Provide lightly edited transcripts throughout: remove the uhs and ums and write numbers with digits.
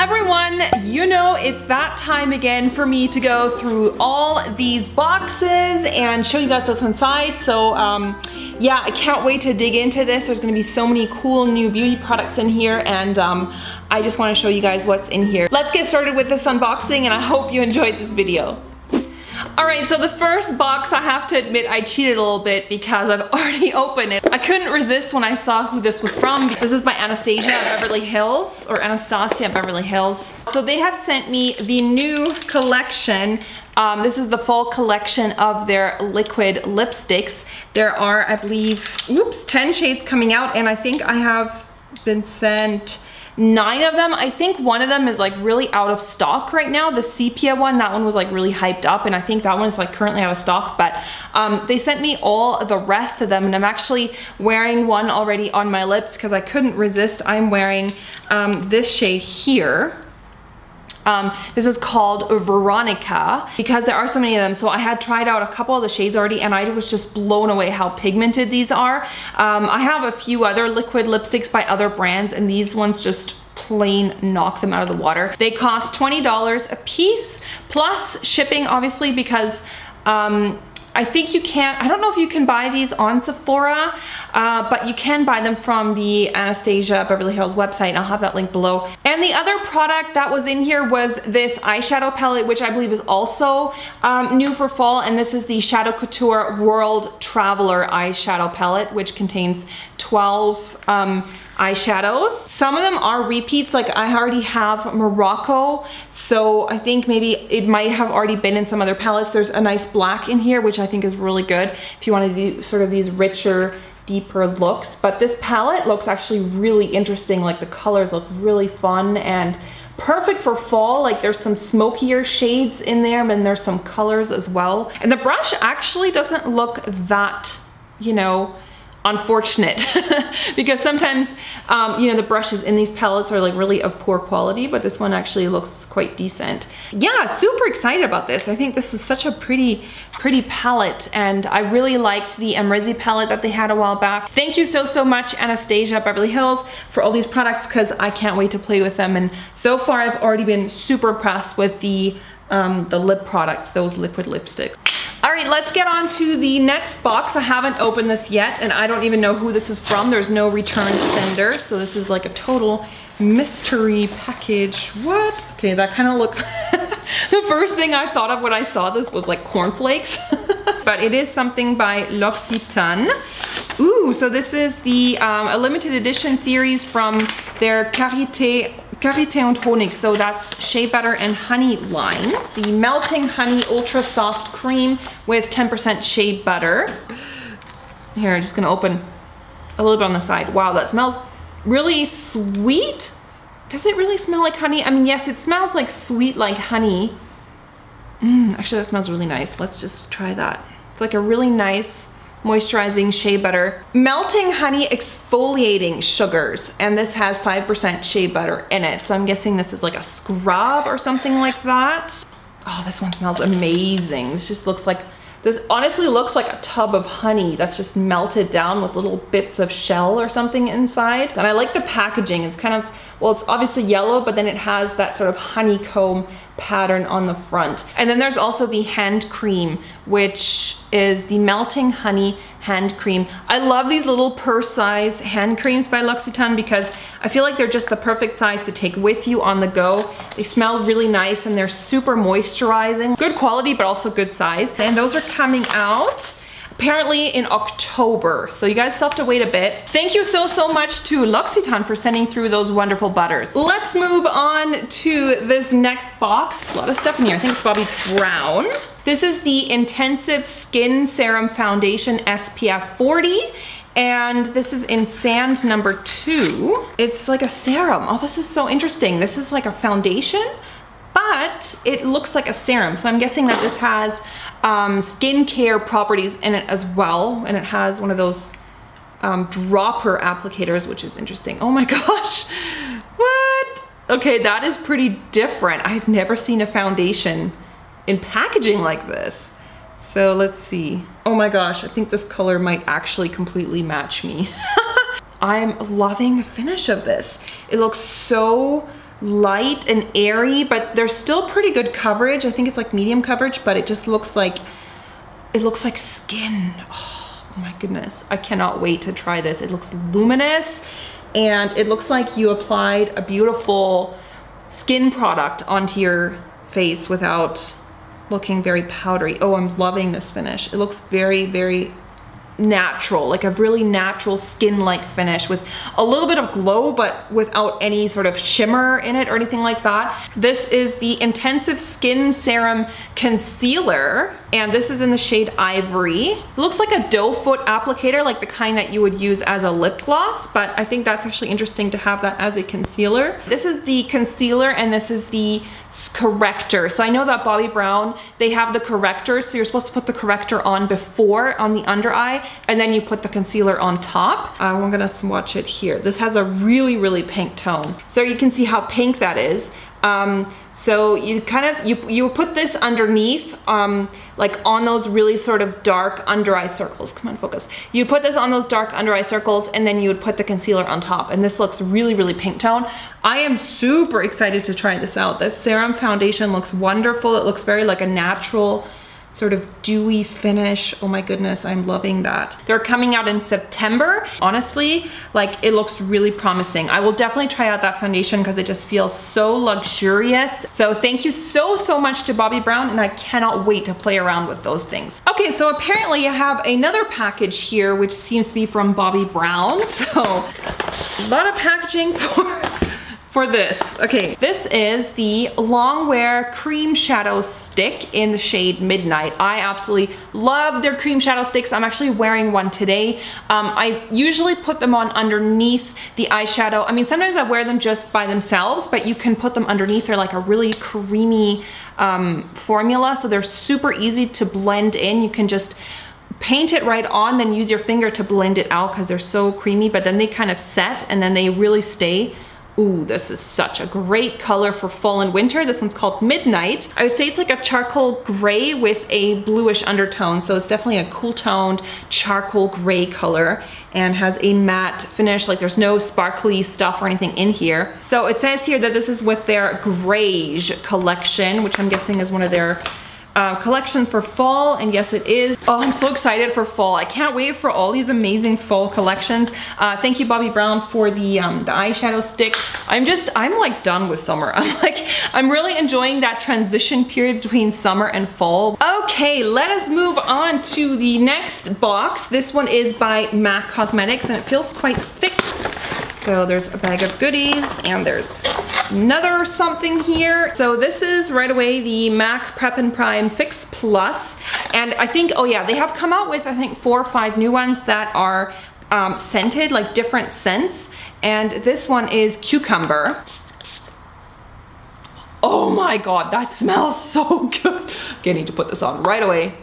everyone, you know it's that time again for me to go through all these boxes and show you guys what's inside. So yeah, I can't wait to dig into this. There's gonna be so many cool new beauty products in here, and I just wanna show you guys what's in here. Let's get started with this unboxing, and I hope you enjoyed this video. Alright, so the first box, I have to admit I cheated a little bit because I've already opened it. I couldn't resist when I saw who this was from. This is by Anastasia Beverly Hills, or Anastasia Beverly Hills. So they have sent me the new collection. This is the fall collection of their liquid lipsticks. There are, I believe, 10 shades coming out, and I think I have been sent 9 of them. I think one of them is like really out of stock right now. The sepia one, that one was like really hyped up, and I think that one is like currently out of stock, but they sent me all the rest of them, and I'm actually wearing one already on my lips because I couldn't resist. I'm wearing this shade here. This is called Veronica because there are so many of them. So I had tried out a couple of the shades already, and I was just blown away how pigmented these are. I have a few other liquid lipsticks by other brands, and these ones just plain knock them out of the water. They cost $20 a piece plus shipping, obviously, because I think you can't, I don't know if you can buy these on Sephora, but you can buy them from the Anastasia Beverly Hills website, and I'll have that link below. And the other product that was in here was this eyeshadow palette, which I believe is also new for fall, and this is the Shadow Couture World Traveler eyeshadow palette, which contains 12 eyeshadows. Some of them are repeats, like I already have Morocco, so I think maybe it might have already been in some other palettes. There's a nice black in here, which I think is really good if you want to do sort of these richer, deeper looks. But this palette looks actually really interesting. Like the colors look really fun and perfect for fall. Like there's some smokier shades in there, and there's some colors as well. And the brush actually doesn't look that, you know, unfortunate because sometimes you know, the brushes in these palettes are like really of poor quality, but this one actually looks quite decent. Yeah, super excited about this. I think this is such a pretty palette, and I really liked the Amrezi palette that they had a while back. Thank you so much, Anastasia Beverly Hills, for all these products, because I can't wait to play with them. And so far I've already been super impressed with the lip products, those liquid lipsticks. All right, let's get on to the next box. I haven't opened this yet, and I don't even know who this is from. There's no return sender, so this is like a total mystery package. What? Okay, that kind of looks... The first thing I thought of when I saw this was like cornflakes, but it is something by L'Occitane. Ooh, so this is the a limited edition series from their Karité und Honig, so that's shea butter and honey line. The melting honey ultra soft cream with 10% shea butter. Here, I'm just gonna open a little bit on the side. Wow, that smells really sweet. Does it really smell like honey? I mean, yes, it smells like sweet, like honey. Actually, that smells really nice. Let's just try that. It's like a really nice moisturizing shea butter. Melting honey exfoliating sugars, and this has 5% shea butter in it. So I'm guessing this is like a scrub or something like that. Oh, this one smells amazing. This just looks like, this honestly looks like a tub of honey that's just melted down with little bits of shell or something inside. And I like the packaging. It's kind of, well, it's obviously yellow, but then it has that sort of honeycomb pattern on the front. And then there's also the hand cream, which is the melting honey hand cream. I love these little purse size hand creams by L'Occitane because I feel like they're just the perfect size to take with you on the go. They smell really nice, and they're super moisturizing. Good quality, but also good size. And those are coming out apparently in October, so you guys still have to wait a bit. Thank you so much to L'Occitane for sending through those wonderful butters. Let's move on to this next box. A lot of stuff in here. I think it's Bobbi Brown. This is the Intensive Skin Serum Foundation SPF 40, and this is in sand number 2. It's like a serum. Oh, this is so interesting. This is like a foundation, but it looks like a serum. So I'm guessing that this has skincare properties in it as well, and it has one of those dropper applicators, which is interesting. Oh my gosh, what? Okay, that is pretty different. I've never seen a foundation in packaging like this. So let's see. Oh my gosh, I think this color might actually completely match me. I'm loving the finish of this. It looks so light and airy, but there's still pretty good coverage. I think it's like medium coverage, but it just looks like, it looks like skin. Oh my goodness, I cannot wait to try this. It looks luminous and it looks like you applied a beautiful skin product onto your face without looking very powdery. Oh, I'm loving this finish. It looks very, very natural, like a really natural skin-like finish with a little bit of glow, but without any sort of shimmer in it or anything like that. This is the Intensive Skin Serum Concealer, and this is in the shade Ivory. It looks like a doe foot applicator, like the kind that you would use as a lip gloss, but I think that's actually interesting to have that as a concealer. This is the concealer and this is the corrector. So I know that Bobbi Brown, they have the corrector, so you're supposed to put the corrector on before on the under eye, and then you put the concealer on top. I'm gonna swatch it here. This has a really, really pink tone. So you can see how pink that is. So you kind of, you put this underneath, like on those really sort of dark under eye circles. Come on, focus. You put this on those dark under eye circles and then you would put the concealer on top. And this looks really, really pink tone. I am super excited to try this out. This serum foundation looks wonderful. It looks very like a natural sort of dewy finish. Oh my goodness, I'm loving that. They're coming out in September. Honestly, like it looks really promising. I will definitely try out that foundation because it just feels so luxurious. So thank you so, so much to Bobbi Brown, and I cannot wait to play around with those things. Okay, so apparently I have another package here, which seems to be from Bobbi Brown. So a lot of packaging for this. Okay, this is the Longwear Cream Shadow Stick in the shade Midnight. I absolutely love their cream shadow sticks. I'm actually wearing one today. I usually put them on underneath the eyeshadow. I mean, sometimes I wear them just by themselves, but you can put them underneath. They're like a really creamy formula, so they're super easy to blend in. You can just paint it right on, then use your finger to blend it out because they're so creamy, but then they kind of set and then they really stay. Ooh, this is such a great color for fall and winter. This one's called Midnight. I would say it's like a charcoal gray with a bluish undertone. So it's definitely a cool toned charcoal gray color and has a matte finish. Like there's no sparkly stuff or anything in here. So it says here that this is with their Greige collection, which I'm guessing is one of their collection for fall, and yes it is. Oh, I'm so excited for fall. I can't wait for all these amazing fall collections. Thank you Bobbi Brown for the eyeshadow stick. I'm like done with summer. I'm really enjoying that transition period between summer and fall. Okay, let us move on to the next box. This one is by MAC Cosmetics and it feels quite thick. So there's a bag of goodies and there's another something here. So this is right away the MAC Prep and Prime Fix Plus. And I think, oh yeah, they have come out with I think 4 or 5 new ones that are scented, like different scents. And this one is Cucumber. Oh my God, that smells so good. Okay, I need to put this on right away.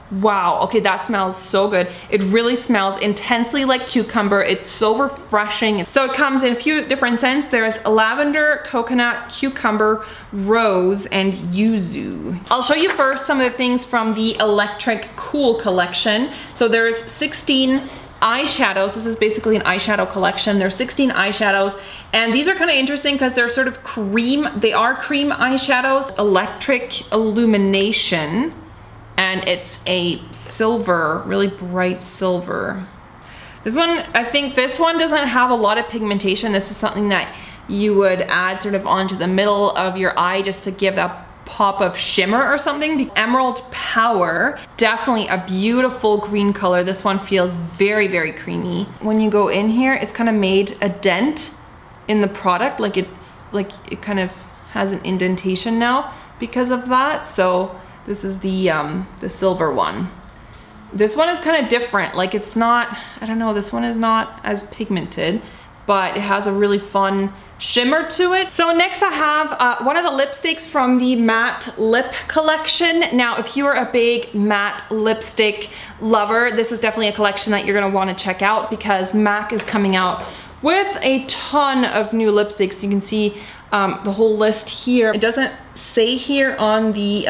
Wow, okay, that smells so good. It really smells intensely like cucumber. It's so refreshing. So it comes in a few different scents. There's lavender, coconut, cucumber, rose, and yuzu. I'll show you first some of the things from the Electric Cool collection. So there's 16 eyeshadows. This is basically an eyeshadow collection. There's 16 eyeshadows, and these are kind of interesting because they're sort of cream. They are cream eyeshadows. Electric Illumination. And it's a silver, really bright silver. This one, I think this one doesn't have a lot of pigmentation. This is something that you would add sort of onto the middle of your eye just to give that pop of shimmer or something. Emerald Power, definitely a beautiful green color. This one feels very, very creamy. When you go in here, it's kind of made a dent in the product. Like it's like it kind of has an indentation now because of that. So this is the silver one. This one is kind of different. Like it's not, I don't know, this one is not as pigmented, but it has a really fun shimmer to it. So next I have one of the lipsticks from the matte lip collection. Now, if you're a big matte lipstick lover, this is definitely a collection that you're gonna wanna check out because MAC is coming out with a ton of new lipsticks. You can see the whole list here. It doesn't say here on the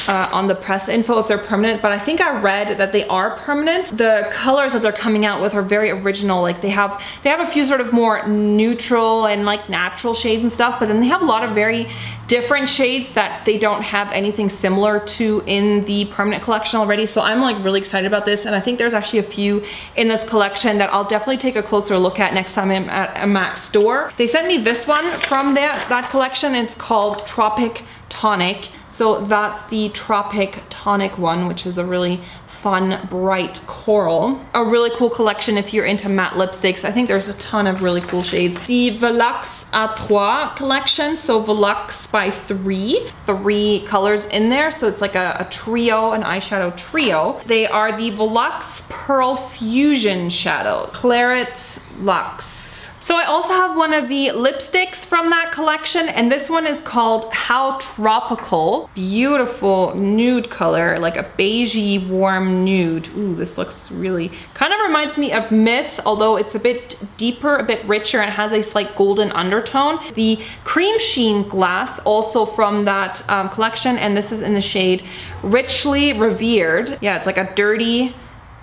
on the press info if they're permanent, but I think I read that they are permanent. The colors that they're coming out with are very original. Like they have a few sort of more neutral and like natural shades and stuff, but then they have a lot of very different shades that they don't have anything similar to in the permanent collection already. So I'm like really excited about this, and I think there's actually a few in this collection that I'll definitely take a closer look at next time I'm at a MAC store. They sent me this one from that collection. It's called Tropic Tonic. So that's the Tropic Tonic one, which is a really fun, bright coral. A really cool collection if you're into matte lipsticks. I think there's a ton of really cool shades. The Velux à Trois collection, so Velux by three colors in there. So it's like a trio, an eyeshadow trio. They are the Velux Pearl Fusion shadows. Claret Luxe. So I also have one of the lipsticks from that collection, and this one is called How Tropical. Beautiful nude color, like a beigey warm nude. Ooh, this looks really, kind of reminds me of Myth, although it's a bit deeper, a bit richer, and has a slight golden undertone. The Cream Sheen Glass, also from that collection, and this is in the shade Richly Revered. Yeah, it's like a dirty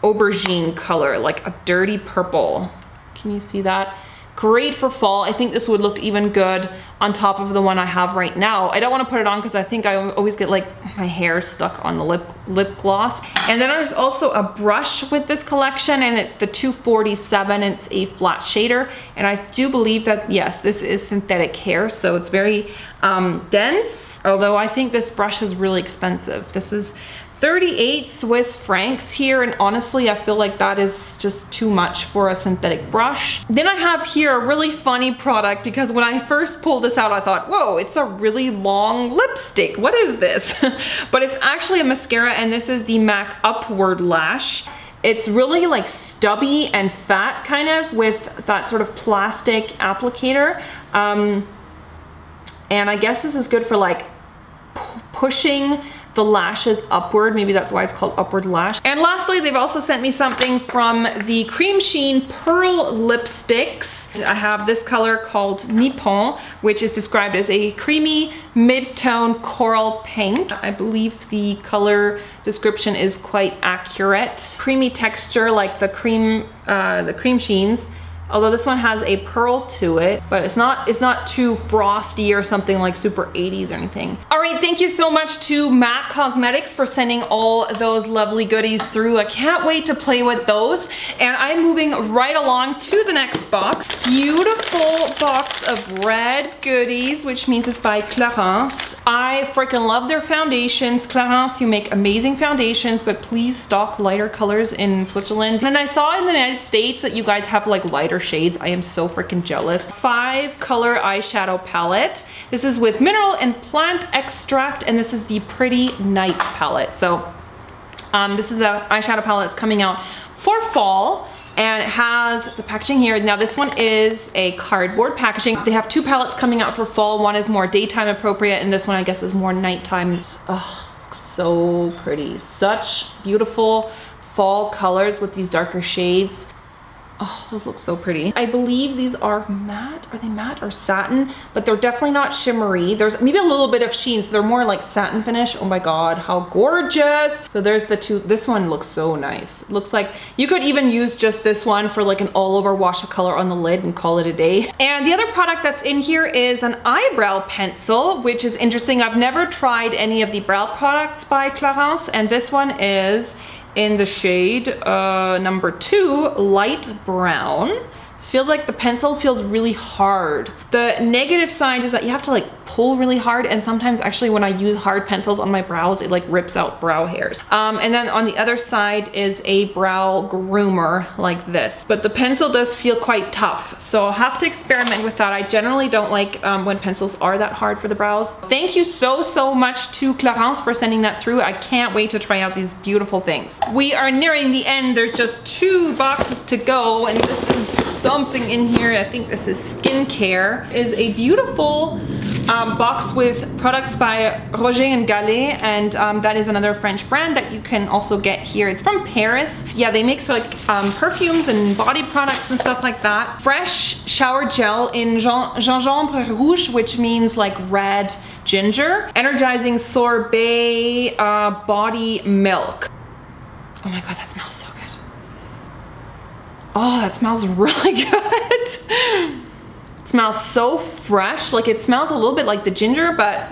aubergine color, like a dirty purple. Can you see that? Great for fall. I think this would look even good on top of the one I have right now. I don't want to put it on because I think I always get like my hair stuck on the lip gloss. And then there's also a brush with this collection, and it's the 247, and it's a flat shader. And I do believe that, yes, this is synthetic hair, so it's very dense. Although I think this brush is really expensive. This is 38 Swiss francs here, and honestly I feel like that is just too much for a synthetic brush. Then I have here a really funny product, because when I first pulled this out I thought, whoa, it's a really long lipstick. What is this? But it's actually a mascara, and this is the MAC Upward Lash. It's really like stubby and fat, kind of, with that sort of plastic applicator. And I guess this is good for like pushing the lashes upward. Maybe that's why it's called Upward Lash. And lastly, they've also sent me something from the Cream Sheen Pearl Lipsticks. I have this color called Nippon, which is described as a creamy mid-tone coral pink. I believe the color description is quite accurate. Creamy texture like the Cream Sheens. Although this one has a pearl to it, but it's not too frosty or something like super 80s or anything. All right, thank you so much to MAC Cosmetics for sending all those lovely goodies through. I can't wait to play with those. And I'm moving right along to the next box. Beautiful box of red goodies, which means it's by Clarins. I freaking love their foundations. Clarins, you make amazing foundations, but please stock lighter colors in Switzerland. And I saw in the United States that you guys have like lighter shades. I am so freaking jealous. 5-color eyeshadow palette. This is with mineral and plant extract, and this is the Pretty Night palette. So this is a eyeshadow palette that's coming out for fall, and it has the packaging here. Now this one is a cardboard packaging. They have 2 palettes coming out for fall. One is more daytime appropriate, and this one I guess is more nighttime. Oh, so pretty. Such beautiful fall colors with these darker shades. Oh, those look so pretty. I believe these are matte. Are they matte or satin? But they're definitely not shimmery. There's maybe a little bit of sheen, so they're more like satin finish. Oh my god, how gorgeous. So there's the 2. This one looks so nice. It looks like you could even use just this one for like an all-over wash of color on the lid and call it a day. And the other product that's in here is an eyebrow pencil, which is interesting. I've never tried any of the brow products by Clarins, and this one is in the shade number 2, light brown. This feels like the pencil feels really hard. The negative side is that you have to like pull really hard, and sometimes actually when I use hard pencils on my brows, it like rips out brow hairs. And then on the other side is a brow groomer like this. But the pencil does feel quite tough, so I'll have to experiment with that. I generally don't like when pencils are that hard for the brows. Thank you so much to Clarins for sending that through. I can't wait to try out these beautiful things. We are nearing the end. There's just 2 boxes to go, and this is something in here. I think this is skincare. It is a beautiful box with products by Roger and Gallet, and that is another French brand that you can also get here. It's from Paris. Yeah, they make sort of like perfumes and body products and stuff like that. Fresh shower gel in gingembre rouge, which means like red ginger. Energizing sorbet body milk. Oh my God, that smells so good. Oh, that smells really good. It smells so fresh. Like, it smells a little bit like the ginger, but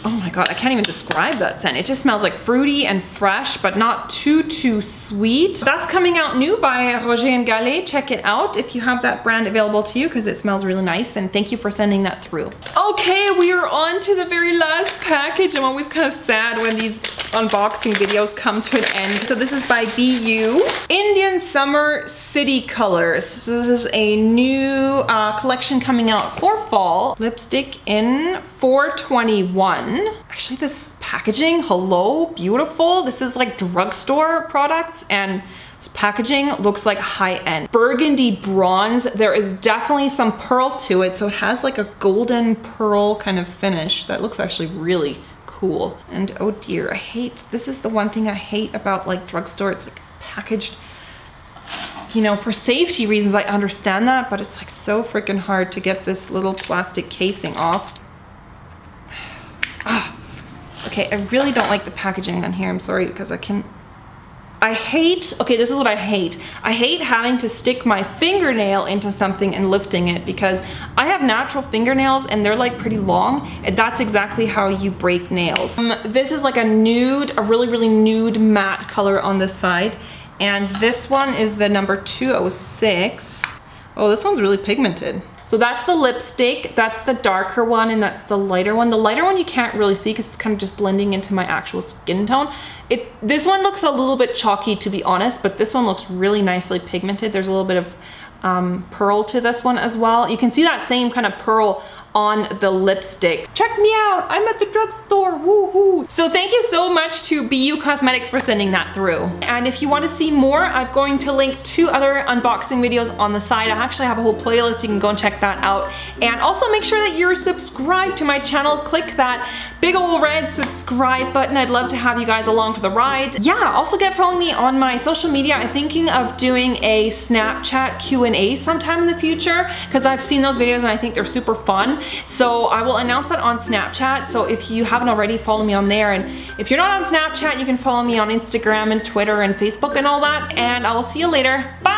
oh my God, I can't even describe that scent. It just smells like fruity and fresh, but not too sweet. That's coming out new by Roger and Gallet. Check it out if you have that brand available to you, because it smells really nice, and thank you for sending that through. Okay, we are on to the very last package. I'm always kind of sad when these unboxing videos come to an end. So this is by BU. Indian Summer City Colors. So this is a new collection coming out for fall. Lipstick in 421. Actually, this packaging, hello, beautiful. This is like drugstore products, and this packaging looks like high-end. Burgundy bronze. There is definitely some pearl to it, so it has like a golden pearl kind of finish that looks actually really cool. And oh dear, this is the one thing I hate about like drugstore. It's like packaged, you know, for safety reasons. I understand that, but it's like so freaking hard to get this little plastic casing off. Okay, I really don't like the packaging on here. I'm sorry, because okay, this is what I hate. I hate having to stick my fingernail into something and lifting it, because I have natural fingernails and they're like pretty long, and that's exactly how you break nails. This is like a nude, a really nude matte color on this side, and this one is the number 206. Oh, this one's really pigmented. So that's the lipstick, that's the darker one, and that's the lighter one. The lighter one you can't really see because it's kind of just blending into my actual skin tone. This one looks a little bit chalky, to be honest, but this one looks really nicely pigmented. There's a little bit of pearl to this one as well. You can see that same kind of pearl on the lipstick. Check me out, I'm at the drugstore, woohoo. So thank you so much to BU Cosmetics for sending that through. And if you want to see more, I'm going to link 2 other unboxing videos on the side. I actually have a whole playlist, you can go and check that out. And also make sure that you're subscribed to my channel. Click that big old red subscribe button. I'd love to have you guys along for the ride. Yeah, also get following me on my social media. I'm thinking of doing a Snapchat Q&A sometime in the future, because I've seen those videos and I think they're super fun. So I will announce that on Snapchat. So if you haven't already, follow me on there. And if you're not on Snapchat, you can follow me on Instagram and Twitter and Facebook and all that. And I will see you later. Bye.